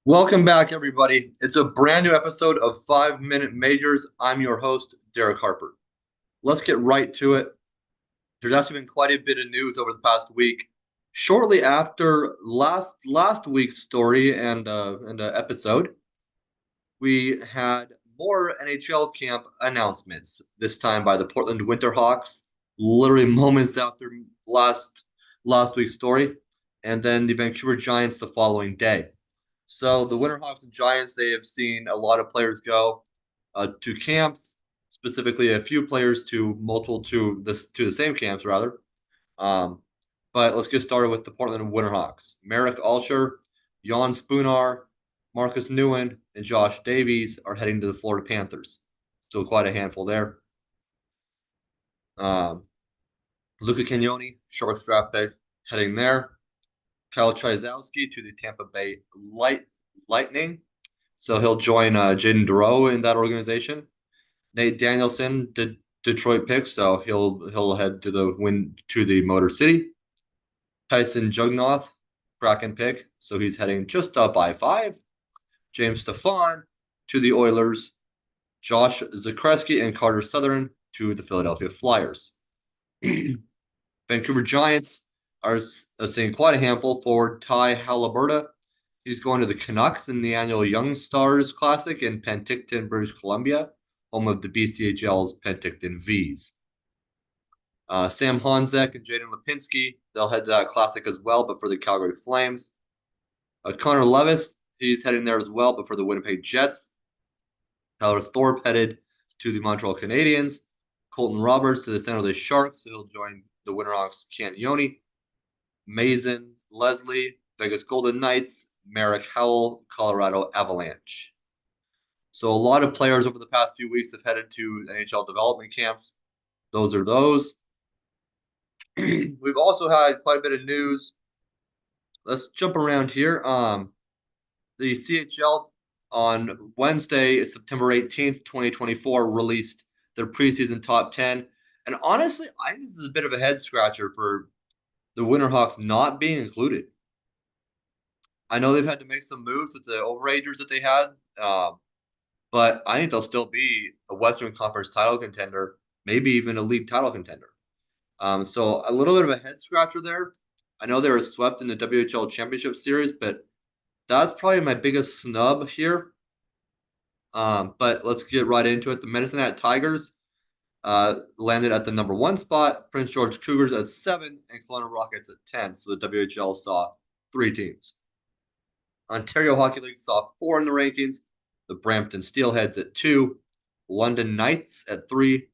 Welcome back, everybody. It's a brand new episode of 5 Minute Majors. I'm your host, Derek Harper. Let's get right to it. There's actually been quite a bit of news over the past week. Shortly after last week's story and episode, we had more NHL camp announcements. This time by the Portland Winterhawks, literally moments after last week's story, and then the Vancouver Giants the following day. So the Winterhawks and Giants, they have seen a lot of players go to camps, specifically a few players to multiple to the same camps rather. Um, but let's get started with the Portland Winterhawks. Marek Alscher, Jan Spunar, Marcus Nguyen, and Josh Davies are heading to the Florida Panthers. Still quite a handful there. Um, Luca Cagnoni, Sharks draft pick, heading there. Kyle Trzaskowski to the Tampa Bay Lightning. So he'll join Jaden Dureau in that organization. Nate Danielson, Detroit pick, so he'll head to the Motor City. Tyson Jugnoth, Kraken pick, so he's heading just up by 5. James Stefan to the Oilers. Josh Zakreski and Carter Southern to the Philadelphia Flyers. Vancouver Giants are seeing quite a handful. For Ty Haliburton, he's going to the Canucks in the annual Young Stars Classic in Penticton, British Columbia, home of the BCHL's Penticton Vees. Sam Honzek and Jaden Lipinski, they'll head to that classic as well, but for the Calgary Flames. Connor Levis, he's heading there as well, but for the Winnipeg Jets. Tyler Thorpe headed to the Montreal Canadiens. Colton Roberts to the San Jose Sharks, so he'll join the Winterhawks Cagnoni. Mason Leslie, Vegas Golden Knights. Marek Howell, Colorado Avalanche. So a lot of players over the past few weeks have headed to NHL development camps. Those are those. We've also had quite a bit of news. Let's jump around here. The CHL on Wednesday, September 18th, 2024, released their preseason top 10. And honestly, I think this is a bit of a head scratcher for the Winterhawks not being included. I know they've had to make some moves with the overagers that they had, but I think they'll still be a Western Conference title contender, maybe even a league title contender. So a little bit of a head scratcher there. I know they were swept in the WHL Championship Series, but that's probably my biggest snub here. But let's get right into it. The Medicine Hat Tigers landed at the number 1 spot, Prince George Cougars at 7, and Kelowna Rockets at 10. So the WHL saw 3 teams. Ontario Hockey League saw 4 in the rankings. The Brampton Steelheads at 2, London Knights at 3,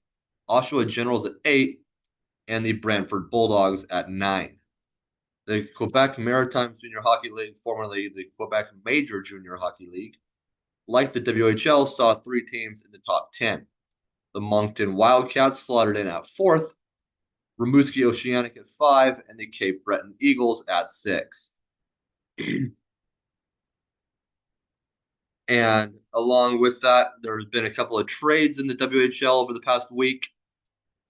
Oshawa Generals at 8, and the Brantford Bulldogs at 9. The Quebec Maritime Junior Hockey League, formerly the Quebec Major Junior Hockey League, like the WHL, saw 3 teams in the top 10. The Moncton Wildcats slotted in at 4th, Rimouski Oceanic at 5, and the Cape Breton Eagles at 6. And along with that, there's been a couple of trades in the WHL over the past week.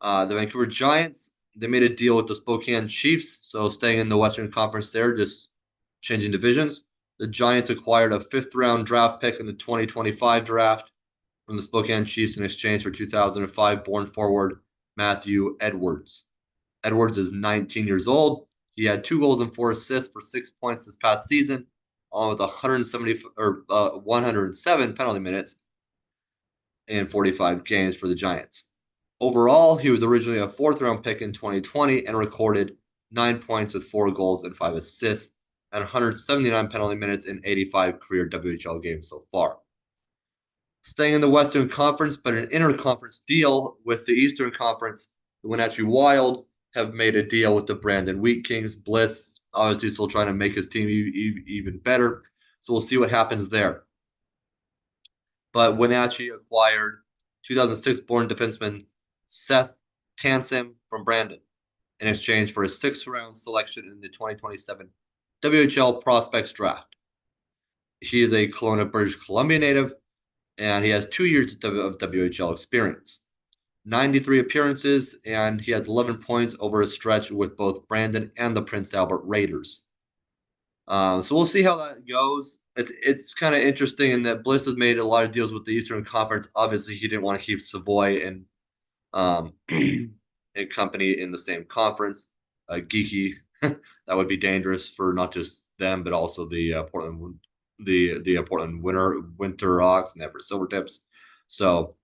The Vancouver Giants, they made a deal with the Spokane Chiefs, so staying in the Western Conference there, just changing divisions. The Giants acquired a 5th-round draft pick in the 2025 draft from the Spokane Chiefs in exchange for 2005 born forward Matthew Edwards. Edwards is 19 years old. He had 2 goals and 4 assists for 6 points this past season, along with 107 penalty minutes in 45 games for the Giants. Overall, he was originally a 4th-round pick in 2020 and recorded 9 points with 4 goals and 5 assists and 179 penalty minutes in 85 career WHL games so far. Staying in the Western Conference, but an interconference deal with the Eastern Conference, the Wenatchee Wild have made a deal with the Brandon Wheat Kings. Bliss, obviously, still trying to make his team even better. So we'll see what happens there. But Wenatchee acquired 2006-born defenseman Seth Tansim from Brandon in exchange for a 6th-round selection in the 2027 WHL Prospects Draft. He is a Kelowna, British Columbia native, and he has 2 years of WHL experience. 93 appearances, and he has 11 points over a stretch with both Brandon and the Prince Albert Raiders. So we'll see how that goes. It's kind of interesting in that Bliss has made a lot of deals with the Eastern Conference. Obviously, he didn't want to keep Savoy and a company in the same conference. Geeky, that would be dangerous for not just them, but also the Portland Winter Hawks and the Everett Silvertips. So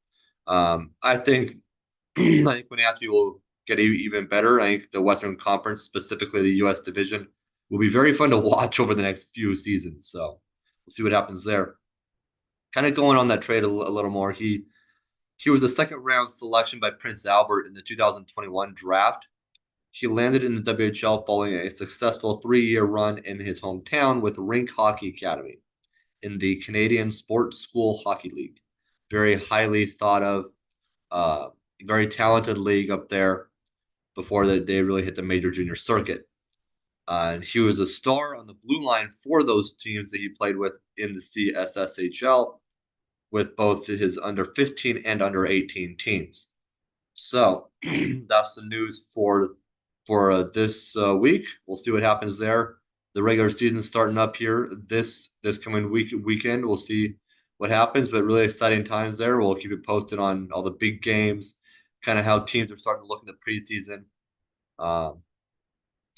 I think I think Wenatchee will get even better. I think the Western Conference, specifically the U.S. division, will be very fun to watch over the next few seasons. So we'll see what happens there. Kind of going on that trade a little more. He was a second round selection by Prince Albert in the 2021 draft. He landed in the WHL following a successful 3-year run in his hometown with Rink Hockey Academy in the Canadian Sports School Hockey League. Very highly thought of, uh, very talented league up there before they really hit the major junior circuit. And he was a star on the blue line for those teams that he played with in the CSSHL with both his under 15 and under 18 teams. So that's the news for this week. We'll see what happens there. The regular season starting up here this coming weekend. We'll see what happens, but really exciting times there. We'll keep it posted on all the big games, kind of how teams are starting to look in the preseason um,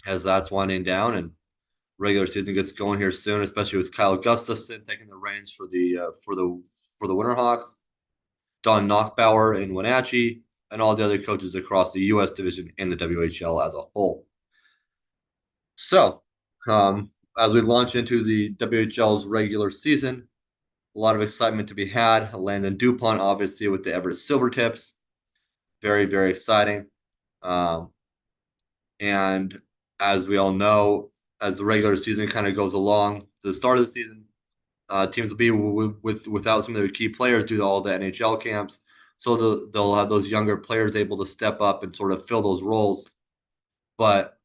as that's winding down and regular season gets going here soon, especially with Kyle Gustafson taking the reins for the Winterhawks, Don Knockbauer in Wenatchee, and all the other coaches across the U.S. division and the WHL as a whole. So, as we launch into the WHL's regular season, a lot of excitement to be had. Landon Dupont, obviously, with the Everett Silvertips, very, very exciting. Um, and as we all know, as the regular season kind of goes along, the start of the season, teams will be without some of their key players due to all the NHL camps. So they'll have those younger players able to step up and sort of fill those roles. But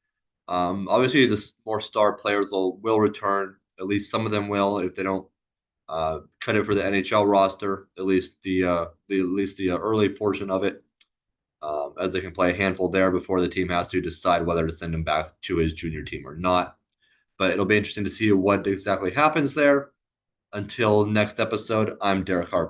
obviously, the more star players will return. At least some of them will, if they don't cut it for the NHL roster. At least the early portion of it, as they can play a handful there before the team has to decide whether to send him back to his junior team or not. But it'll be interesting to see what exactly happens there. Until next episode, I'm Derek Harper.